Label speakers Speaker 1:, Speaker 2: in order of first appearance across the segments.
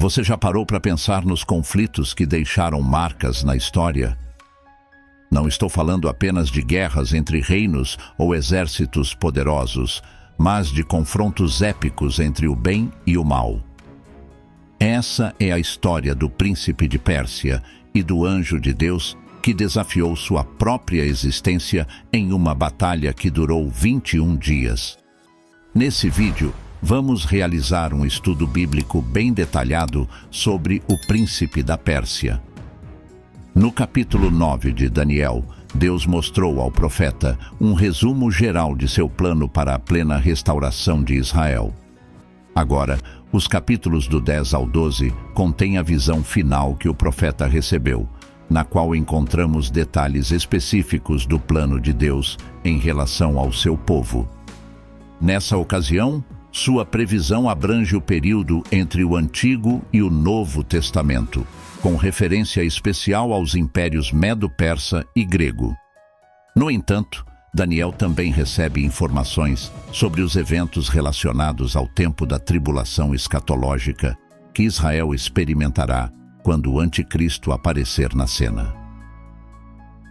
Speaker 1: Você já parou para pensar nos conflitos que deixaram marcas na história? Não estou falando apenas de guerras entre reinos ou exércitos poderosos, mas de confrontos épicos entre o bem e o mal. Essa é a história do príncipe de Pérsia e do anjo de Deus que desafiou sua própria existência em uma batalha que durou 21 dias. Nesse vídeo, vamos realizar um estudo bíblico bem detalhado sobre o príncipe da Pérsia. No capítulo 9 de Daniel, Deus mostrou ao profeta um resumo geral de seu plano para a plena restauração de Israel. Agora, os capítulos do 10 ao 12 contêm a visão final que o profeta recebeu, na qual encontramos detalhes específicos do plano de Deus em relação ao seu povo. Nessa ocasião, sua previsão abrange o período entre o Antigo e o Novo Testamento, com referência especial aos impérios Medo-Persa e Grego. No entanto, Daniel também recebe informações sobre os eventos relacionados ao tempo da tribulação escatológica que Israel experimentará quando o Anticristo aparecer na cena.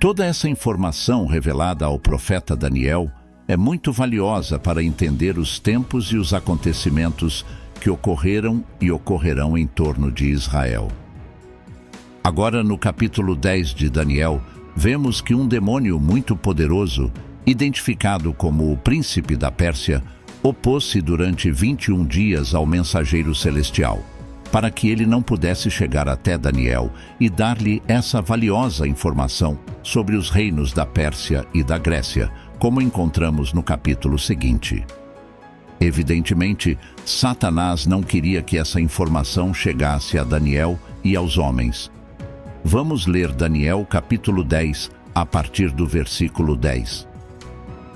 Speaker 1: Toda essa informação revelada ao profeta Daniel é muito valiosa para entender os tempos e os acontecimentos que ocorreram e ocorrerão em torno de Israel. Agora, no capítulo 10 de Daniel, vemos que um demônio muito poderoso, identificado como o príncipe da Pérsia, opôs-se durante 21 dias ao mensageiro celestial, para que ele não pudesse chegar até Daniel e dar-lhe essa valiosa informação sobre os reinos da Pérsia e da Grécia, como encontramos no capítulo seguinte. Evidentemente, Satanás não queria que essa informação chegasse a Daniel e aos homens. Vamos ler Daniel capítulo 10, a partir do versículo 10.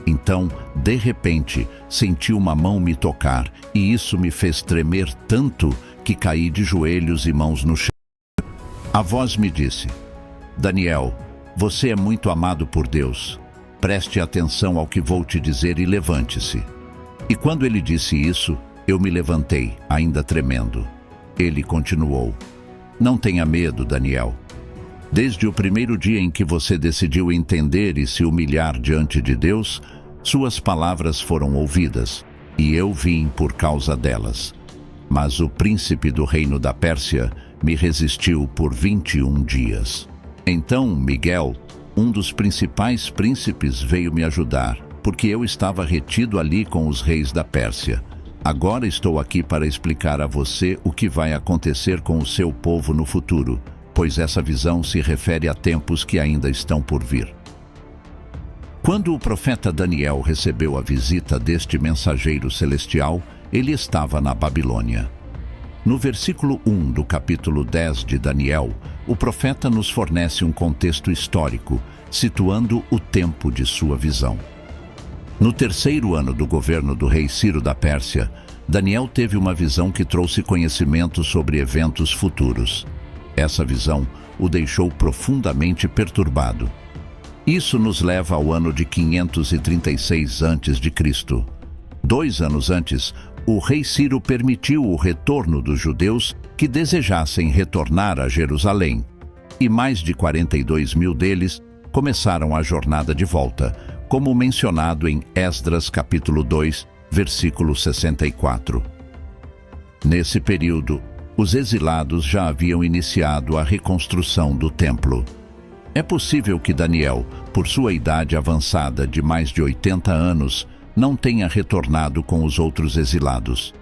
Speaker 1: Então, de repente, senti uma mão me tocar, e isso me fez tremer tanto que caí de joelhos e mãos no chão. A voz me disse: Daniel, você é muito amado por Deus. Preste atenção ao que vou te dizer e levante-se. E quando ele disse isso, eu me levantei, ainda tremendo. Ele continuou: Não tenha medo, Daniel. Desde o primeiro dia em que você decidiu entender e se humilhar diante de Deus, suas palavras foram ouvidas, e eu vim por causa delas. Mas o príncipe do reino da Pérsia me resistiu por 21 dias. Então Miguel, um dos principais príncipes, veio me ajudar, porque eu estava retido ali com os reis da Pérsia. Agora estou aqui para explicar a você o que vai acontecer com o seu povo no futuro, pois essa visão se refere a tempos que ainda estão por vir. Quando o profeta Daniel recebeu a visita deste mensageiro celestial, ele estava na Babilônia. No versículo 1 do capítulo 10 de Daniel, o profeta nos fornece um contexto histórico, situando o tempo de sua visão. No terceiro ano do governo do rei Ciro da Pérsia, Daniel teve uma visão que trouxe conhecimento sobre eventos futuros. Essa visão o deixou profundamente perturbado. Isso nos leva ao ano de 536 a.C. 2 anos antes, o rei Ciro permitiu o retorno dos judeus que desejassem retornar a Jerusalém, e mais de 42 mil deles começaram a jornada de volta, como mencionado em Esdras capítulo 2, versículo 64. Nesse período, os exilados já haviam iniciado a reconstrução do templo. É possível que Daniel, por sua idade avançada de mais de 80 anos, não tenha retornado com os outros exilados.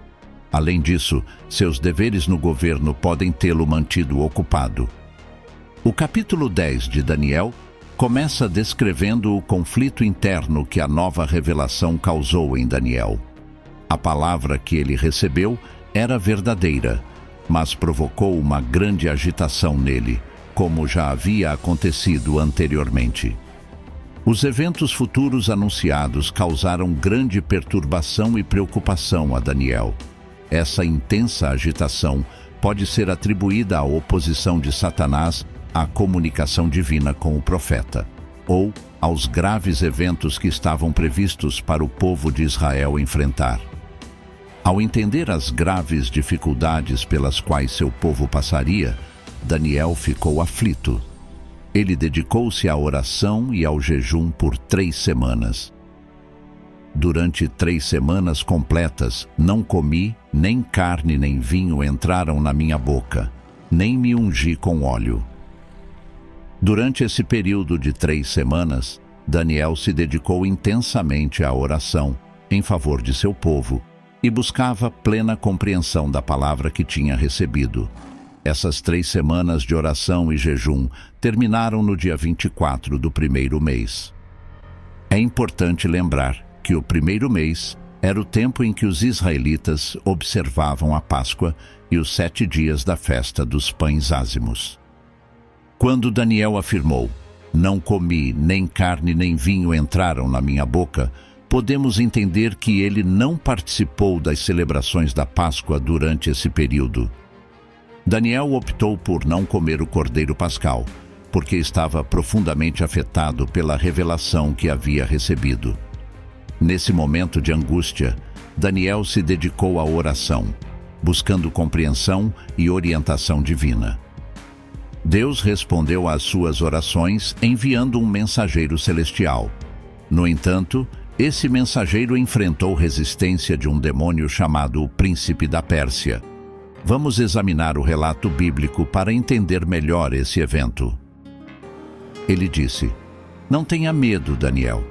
Speaker 1: Além disso, seus deveres no governo podem tê-lo mantido ocupado. O capítulo 10 de Daniel começa descrevendo o conflito interno que a nova revelação causou em Daniel. A palavra que ele recebeu era verdadeira, mas provocou uma grande agitação nele, como já havia acontecido anteriormente. Os eventos futuros anunciados causaram grande perturbação e preocupação a Daniel. Essa intensa agitação pode ser atribuída à oposição de Satanás à comunicação divina com o profeta, ou aos graves eventos que estavam previstos para o povo de Israel enfrentar. Ao entender as graves dificuldades pelas quais seu povo passaria, Daniel ficou aflito. Ele dedicou-se à oração e ao jejum por 3 semanas. Durante 3 semanas completas, não comi, nem carne nem vinho entraram na minha boca, nem me ungi com óleo. Durante esse período de 3 semanas, Daniel se dedicou intensamente à oração em favor de seu povo e buscava plena compreensão da palavra que tinha recebido. Essas 3 semanas de oração e jejum terminaram no dia 24 do primeiro mês. É importante lembrar que o primeiro mês era o tempo em que os israelitas observavam a Páscoa e os 7 dias da festa dos pães ázimos. Quando Daniel afirmou, "Não comi, nem carne nem vinho entraram na minha boca", podemos entender que ele não participou das celebrações da Páscoa durante esse período. Daniel optou por não comer o cordeiro pascal, porque estava profundamente afetado pela revelação que havia recebido. Nesse momento de angústia, Daniel se dedicou à oração, buscando compreensão e orientação divina. Deus respondeu às suas orações enviando um mensageiro celestial. No entanto, esse mensageiro enfrentou resistência de um demônio chamado o Príncipe da Pérsia. Vamos examinar o relato bíblico para entender melhor esse evento. Ele disse, "Não tenha medo, Daniel.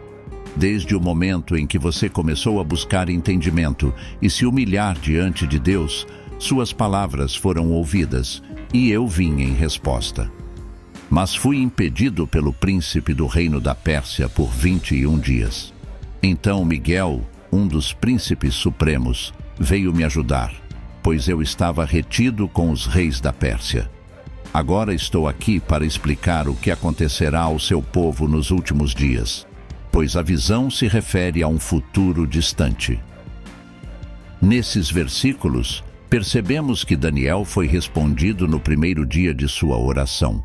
Speaker 1: Desde o momento em que você começou a buscar entendimento e se humilhar diante de Deus, suas palavras foram ouvidas e eu vim em resposta. Mas fui impedido pelo príncipe do reino da Pérsia por 21 dias. Então Miguel, um dos príncipes supremos, veio me ajudar, pois eu estava retido com os reis da Pérsia. Agora estou aqui para explicar o que acontecerá ao seu povo nos últimos dias, pois a visão se refere a um futuro distante." Nesses versículos, percebemos que Daniel foi respondido no primeiro dia de sua oração.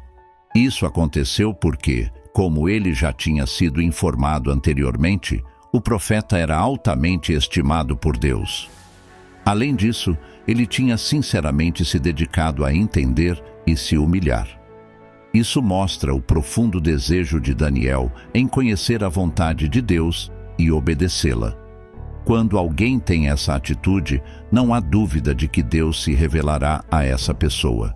Speaker 1: Isso aconteceu porque, como ele já tinha sido informado anteriormente, o profeta era altamente estimado por Deus. Além disso, ele tinha sinceramente se dedicado a entender e se humilhar. Isso mostra o profundo desejo de Daniel em conhecer a vontade de Deus e obedecê-la. Quando alguém tem essa atitude, não há dúvida de que Deus se revelará a essa pessoa.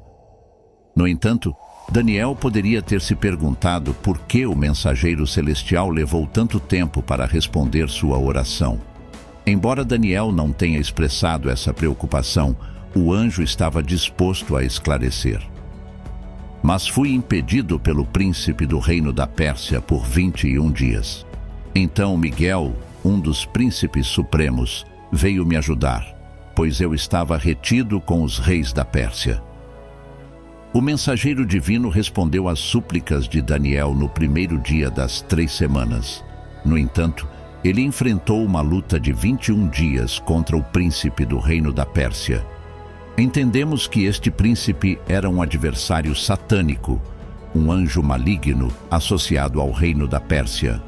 Speaker 1: No entanto, Daniel poderia ter se perguntado por que o mensageiro celestial levou tanto tempo para responder sua oração. Embora Daniel não tenha expressado essa preocupação, o anjo estava disposto a esclarecer. "Mas fui impedido pelo príncipe do reino da Pérsia por 21 dias. Então Miguel, um dos príncipes supremos, veio me ajudar, pois eu estava retido com os reis da Pérsia." O mensageiro divino respondeu às súplicas de Daniel no primeiro dia das 3 semanas. No entanto, ele enfrentou uma luta de 21 dias contra o príncipe do reino da Pérsia. Entendemos que este príncipe era um adversário satânico, um anjo maligno associado ao reino da Pérsia.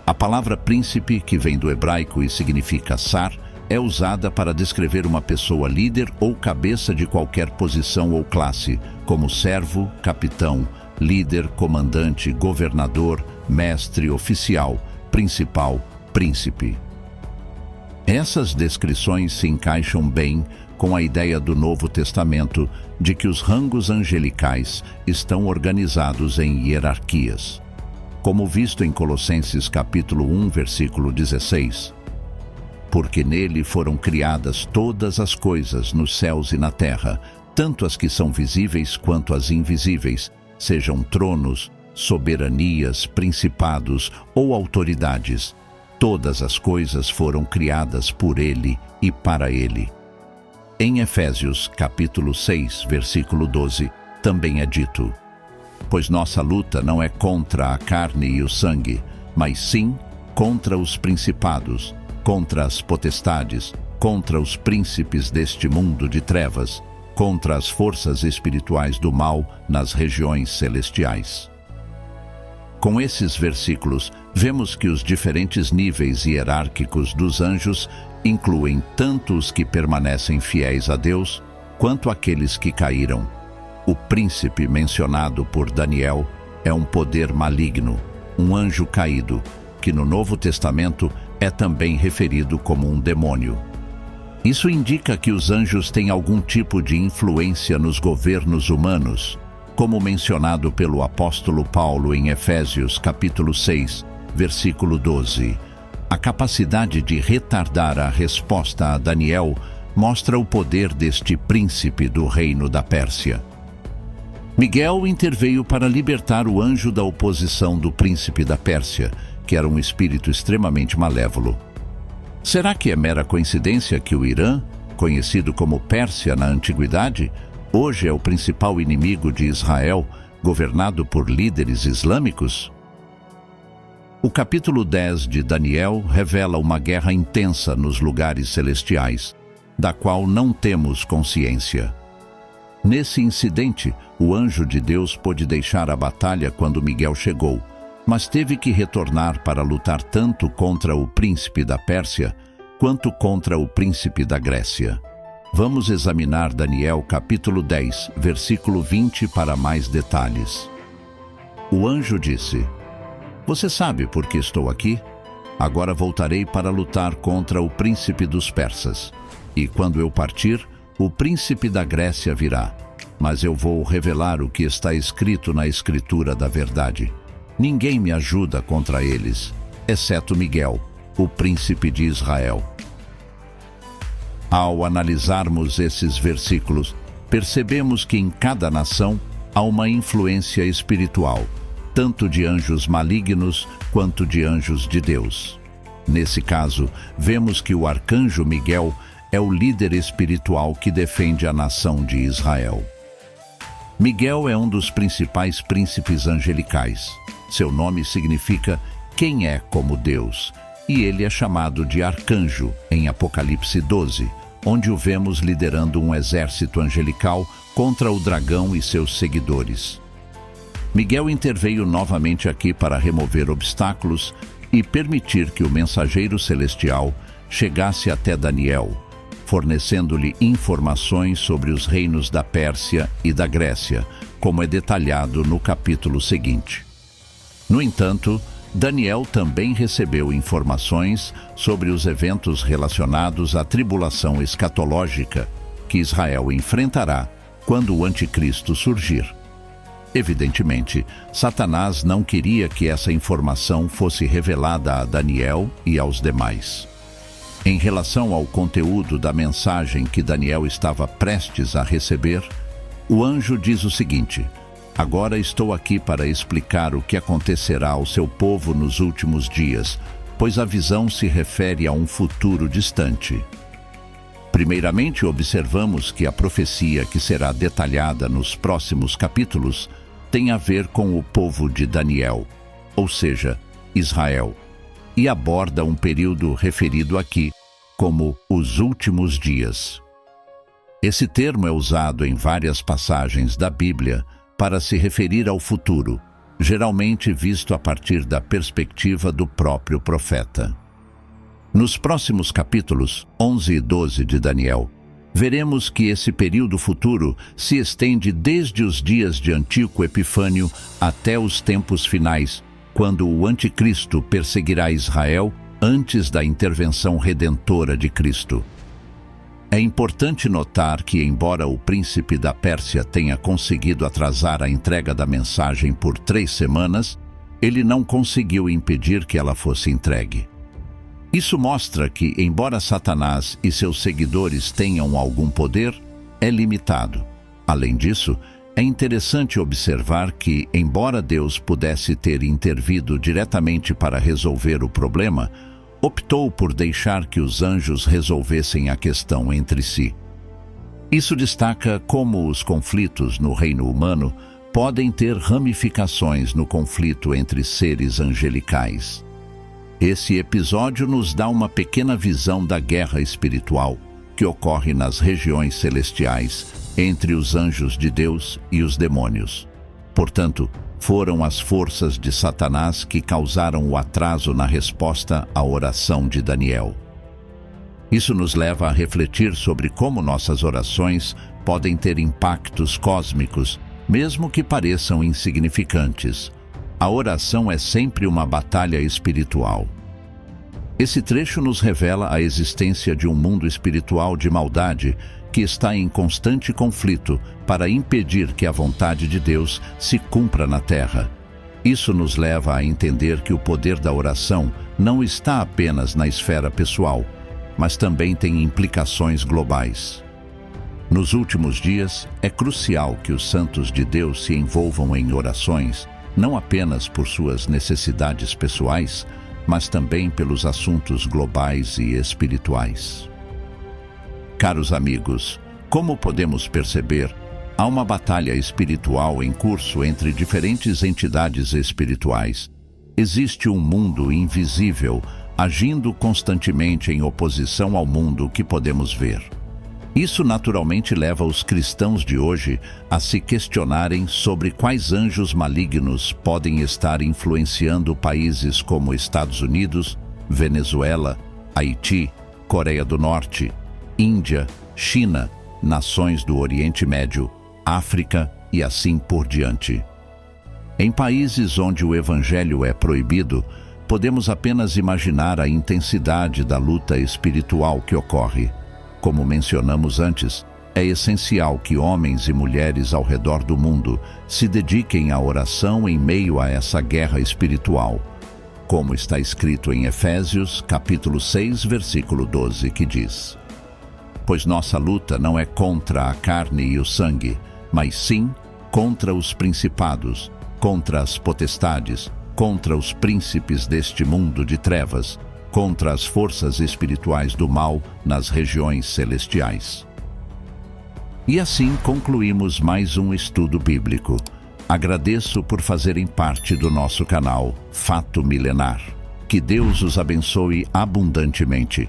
Speaker 1: A palavra príncipe, que vem do hebraico e significa sar, é usada para descrever uma pessoa líder ou cabeça de qualquer posição ou classe, como servo, capitão, líder, comandante, governador, mestre, oficial, principal, príncipe. Essas descrições se encaixam bem com a ideia do Novo Testamento de que os rangos angelicais estão organizados em hierarquias. Como visto em Colossenses capítulo 1, versículo 16. "Porque nele foram criadas todas as coisas nos céus e na terra, tanto as que são visíveis quanto as invisíveis, sejam tronos, soberanias, principados ou autoridades. Todas as coisas foram criadas por ele e para ele." Em Efésios capítulo 6, versículo 12, também é dito, "Pois nossa luta não é contra a carne e o sangue, mas sim contra os principados, contra as potestades, contra os príncipes deste mundo de trevas, contra as forças espirituais do mal nas regiões celestiais." Com esses versículos, vemos que os diferentes níveis hierárquicos dos anjos incluem tanto os que permanecem fiéis a Deus, quanto aqueles que caíram. O príncipe mencionado por Daniel é um poder maligno, um anjo caído, que no Novo Testamento é também referido como um demônio. Isso indica que os anjos têm algum tipo de influência nos governos humanos, como mencionado pelo apóstolo Paulo em Efésios capítulo 6, versículo 12. A capacidade de retardar a resposta a Daniel mostra o poder deste príncipe do reino da Pérsia. Miguel interveio para libertar o anjo da oposição do príncipe da Pérsia, que era um espírito extremamente malévolo. Será que é mera coincidência que o Irã, conhecido como Pérsia na antiguidade, hoje é o principal inimigo de Israel, governado por líderes islâmicos? O capítulo 10 de Daniel revela uma guerra intensa nos lugares celestiais, da qual não temos consciência. Nesse incidente, o anjo de Deus pôde deixar a batalha quando Miguel chegou, mas teve que retornar para lutar tanto contra o príncipe da Pérsia, quanto contra o príncipe da Grécia. Vamos examinar Daniel capítulo 10, versículo 20 para mais detalhes. O anjo disse: "Você sabe por que estou aqui? Agora voltarei para lutar contra o príncipe dos persas. E quando eu partir, o príncipe da Grécia virá. Mas eu vou revelar o que está escrito na Escritura da verdade. Ninguém me ajuda contra eles, exceto Miguel, o príncipe de Israel." Ao analisarmos esses versículos, percebemos que em cada nação há uma influência espiritual, tanto de anjos malignos quanto de anjos de Deus. Nesse caso, vemos que o arcanjo Miguel é o líder espiritual que defende a nação de Israel. Miguel é um dos principais príncipes angelicais. Seu nome significa "quem é como Deus", e ele é chamado de arcanjo em Apocalipse 12, onde o vemos liderando um exército angelical contra o dragão e seus seguidores. Miguel interveio novamente aqui para remover obstáculos e permitir que o mensageiro celestial chegasse até Daniel, fornecendo-lhe informações sobre os reinos da Pérsia e da Grécia, como é detalhado no capítulo seguinte. No entanto, Daniel também recebeu informações sobre os eventos relacionados à tribulação escatológica que Israel enfrentará quando o anticristo surgir. Evidentemente, Satanás não queria que essa informação fosse revelada a Daniel e aos demais. Em relação ao conteúdo da mensagem que Daniel estava prestes a receber, o anjo diz o seguinte: "Agora estou aqui para explicar o que acontecerá ao seu povo nos últimos dias, pois a visão se refere a um futuro distante." Primeiramente, observamos que a profecia que será detalhada nos próximos capítulos tem a ver com o povo de Daniel, ou seja, Israel, e aborda um período referido aqui como os últimos dias. Esse termo é usado em várias passagens da Bíblia para se referir ao futuro, geralmente visto a partir da perspectiva do próprio profeta. Nos próximos capítulos 11 e 12 de Daniel, veremos que esse período futuro se estende desde os dias de Antíoco Epifânio até os tempos finais, quando o anticristo perseguirá Israel antes da intervenção redentora de Cristo. É importante notar que, embora o príncipe da Pérsia tenha conseguido atrasar a entrega da mensagem por 3 semanas, ele não conseguiu impedir que ela fosse entregue. Isso mostra que, embora Satanás e seus seguidores tenham algum poder, é limitado. Além disso, é interessante observar que, embora Deus pudesse ter intervido diretamente para resolver o problema, optou por deixar que os anjos resolvessem a questão entre si. Isso destaca como os conflitos no reino humano podem ter ramificações no conflito entre seres angelicais. Esse episódio nos dá uma pequena visão da guerra espiritual que ocorre nas regiões celestiais entre os anjos de Deus e os demônios. Portanto, foram as forças de Satanás que causaram o atraso na resposta à oração de Daniel. Isso nos leva a refletir sobre como nossas orações podem ter impactos cósmicos, mesmo que pareçam insignificantes. A oração é sempre uma batalha espiritual. Esse trecho nos revela a existência de um mundo espiritual de maldade que está em constante conflito para impedir que a vontade de Deus se cumpra na terra. Isso nos leva a entender que o poder da oração não está apenas na esfera pessoal, mas também tem implicações globais. Nos últimos dias, é crucial que os santos de Deus se envolvam em orações, não apenas por suas necessidades pessoais, mas também pelos assuntos globais e espirituais. Caros amigos, como podemos perceber, há uma batalha espiritual em curso entre diferentes entidades espirituais. Existe um mundo invisível agindo constantemente em oposição ao mundo que podemos ver. Isso naturalmente leva os cristãos de hoje a se questionarem sobre quais anjos malignos podem estar influenciando países como Estados Unidos, Venezuela, Haiti, Coreia do Norte, Índia, China, nações do Oriente Médio, África e assim por diante. Em países onde o evangelho é proibido, podemos apenas imaginar a intensidade da luta espiritual que ocorre. Como mencionamos antes, é essencial que homens e mulheres ao redor do mundo se dediquem à oração em meio a essa guerra espiritual, como está escrito em Efésios, capítulo 6, versículo 12, que diz: "Pois nossa luta não é contra a carne e o sangue, mas sim contra os principados, contra as potestades, contra os príncipes deste mundo de trevas, contra as forças espirituais do mal nas regiões celestiais." E assim concluímos mais um estudo bíblico. Agradeço por fazerem parte do nosso canal Fato Milenar. Que Deus os abençoe abundantemente.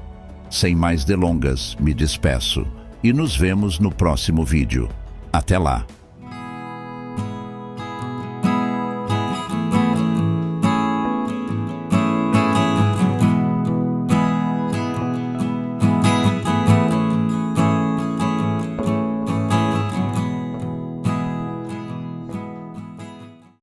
Speaker 1: Sem mais delongas, me despeço e nos vemos no próximo vídeo. Até lá!